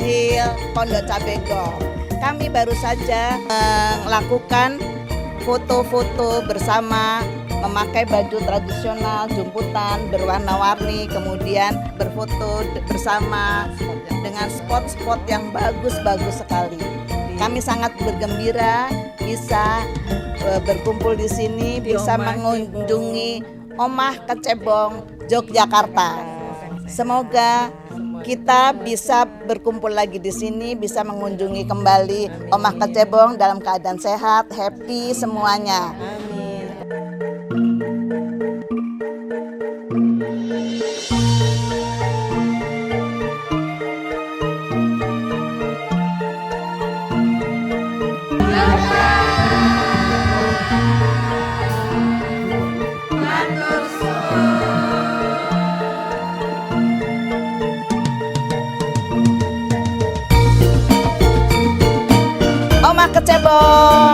Hill, Pondok Cabego. Kami baru saja melakukan foto-foto bersama, memakai baju tradisional jumputan berwarna-warni, kemudian berfoto bersama dengan spot-spot yang bagus-bagus sekali. Kami sangat bergembira bisa berkumpul di sini, bisa mengunjungi Omah Kecebong, Yogyakarta. Semoga kita bisa berkumpul lagi di sini, bisa mengunjungi kembali Omah Kecebong dalam keadaan sehat, happy semuanya. Omah Kecebong.